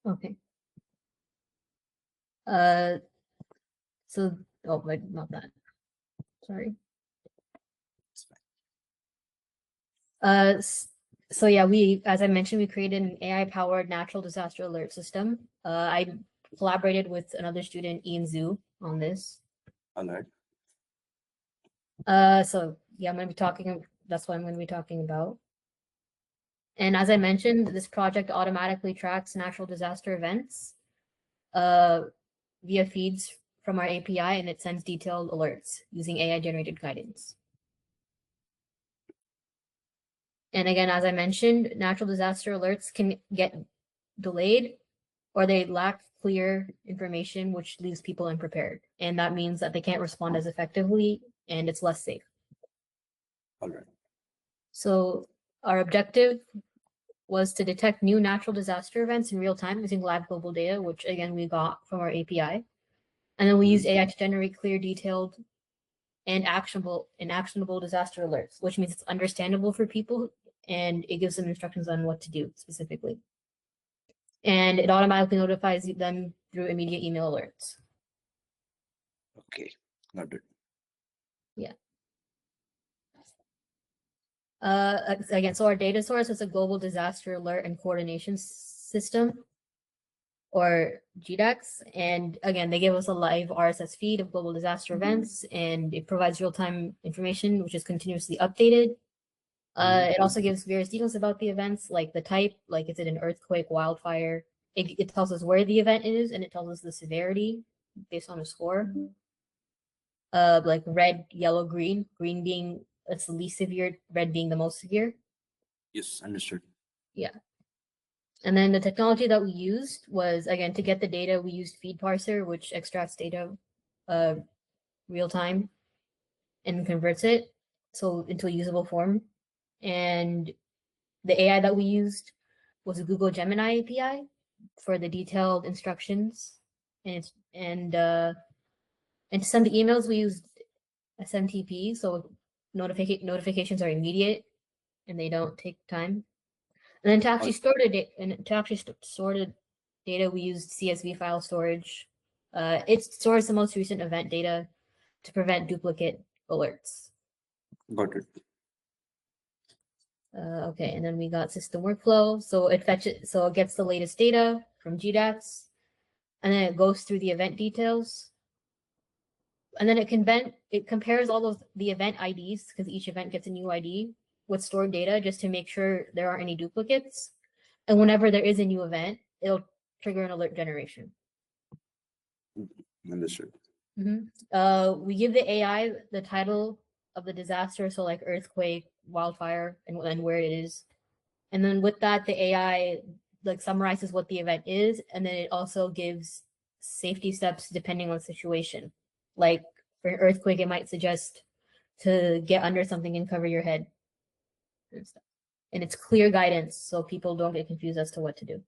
Okay. So, oh, wait, not that. Sorry. So yeah, as I mentioned, we created an AI-powered natural disaster alert system. I collaborated with another student, Ian Zhu, on this. All right. So yeah, that's what I'm going to be talking about. And as I mentioned, this project automatically tracks natural disaster events via feeds from our API, and it sends detailed alerts using AI-generated guidance. And again, as I mentioned, natural disaster alerts can get delayed or they lack clear information, which leaves people unprepared. And that means that they can't respond as effectively and it's less safe. All right. So our objective was to detect new natural disaster events in real time using live global data, which again, we got from our API. And then we used AI to generate clear, detailed, and actionable disaster alerts, which means it's understandable for people and it gives them instructions on what to do specifically. And it automatically notifies them through immediate email alerts. Okay, got it. Yeah. Again, so our data source is a global disaster alert and coordination system, or GDAX. And again, they give us a live RSS feed of global disaster events, and it provides real-time information, which is continuously updated. It also gives various details about the events, like the type, like is it an earthquake, wildfire. It tells us where the event is, and it tells us the severity based on a score. Like red, yellow, green, green being it's the least severe, red being the most severe. Yes, understood. Yeah. And then the technology that we used was, again, to get the data, we used feed parser, which extracts data real time and converts it so into a usable form. And the AI that we used was a Google Gemini API for the detailed instructions. And to send the emails, we used SMTP, so notifications are immediate and they don't take time. And then to actually store the data, we used CSV file storage. It stores the most recent event data to prevent duplicate alerts. Got it. Okay, and then we got system workflow. So it gets the latest data from GDAX, and then it goes through the event details. And then it compares all of the event IDs, because each event gets a new ID with stored data, just to make sure there aren't any duplicates. And whenever there is a new event, it'll trigger an alert generation. Understood. We give the AI the title of the disaster, so like earthquake, wildfire, and where it is. And then with that, the AI like summarizes what the event is, and then it also gives safety steps depending on the situation. Like for an earthquake, it might suggest to get under something and cover your head and stuff. And it's clear guidance, so people don't get confused as to what to do.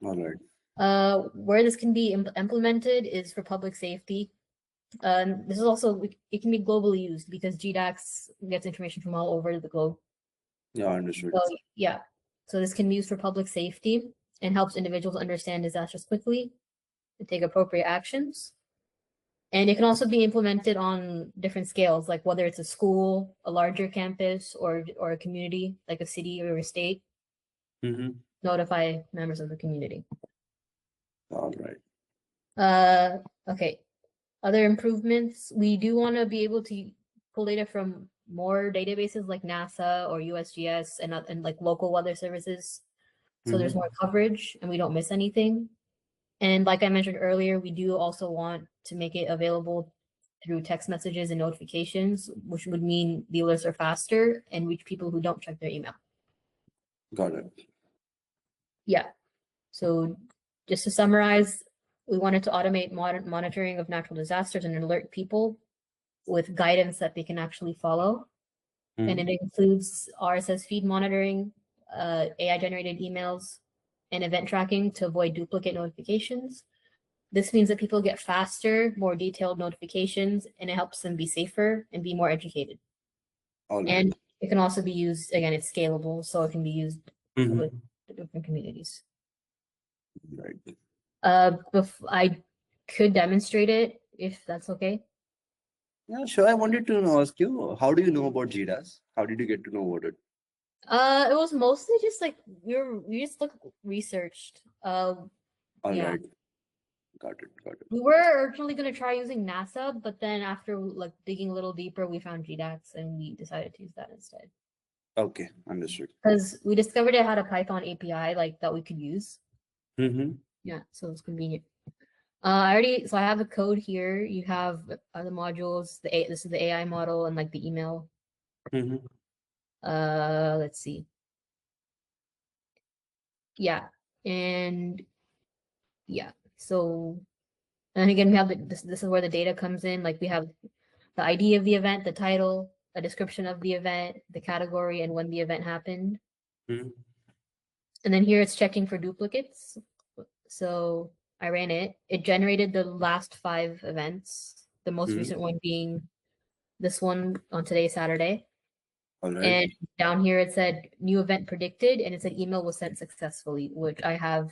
All right. Where this can be implemented is for public safety. This is also, it can be globally used because GDAX gets information from all over the globe. Yeah, understood. So, yeah, so this can be used for public safety and helps individuals understand disasters quickly and take appropriate actions. And it can also be implemented on different scales, like whether it's a school, a larger campus, or a community, like a city or a state. Notify members of the community. All right. Okay. Other improvements, we do want to be able to pull data from more databases like NASA or USGS and like local weather services. So there's more coverage and we don't miss anything. And like I mentioned earlier, we do also want to make it available through text messages and notifications, which would mean the alerts are faster and reach people who don't check their email. Got it. Yeah. So just to summarize, we wanted to automate monitoring of natural disasters and alert people with guidance that they can actually follow. And it includes RSS feed monitoring, AI-generated emails, and event tracking to avoid duplicate notifications. This means that people get faster, more detailed notifications, and it helps them be safer and be more educated. All right. And it can also be used, again, it's scalable, so it can be used with different communities. Right. I could demonstrate it if that's okay. Yeah, sure. I wanted to ask you, how do you know about GDAS? How did you get to know about it? It was mostly just like we just researched. All Yeah. right. Got it. Got it. We were originally gonna try using NASA, but then after like digging a little deeper, we found GDAX and we decided to use that instead. Okay. Understood. Because we discovered it had a Python API like that we could use. Mm-hmm. Yeah, so it's convenient. So I have the code here. You have the modules. This is the AI model and like the email. Mm-hmm. Let's see. Yeah, and yeah. So and again, we have this is where the data comes in. Like we have the ID of the event, the title, a description of the event, the category, and when the event happened. Mm-hmm. And then here it's checking for duplicates. So I ran it. It generated the last 5 events, the most recent one being this one on today, Saturday. All right. And down here it said new event predicted, and it said email was sent successfully, which I have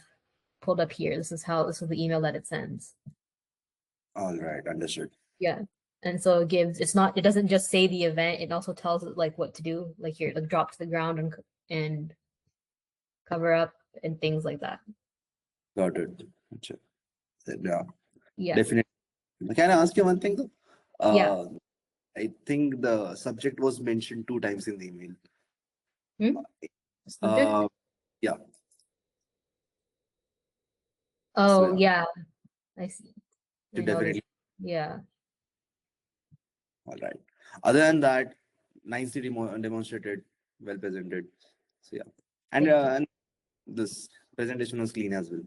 pulled up here. This is the email that it sends. All right. Understood. Yeah. And so it doesn't just say the event, it also tells it like what to do, like here, like drop to the ground and cover up and things like that. Got it. Gotcha. Yeah. Yeah. Definitely. Can I ask you one thing though? Yeah. I think the subject was mentioned 2 times in the email. Subject? Yeah. So Oh yeah, yeah, I see. I noticed. definitely. Yeah. All right. Other than that, nicely demonstrated, well presented. So yeah, Thank you. and this presentation was clean as well.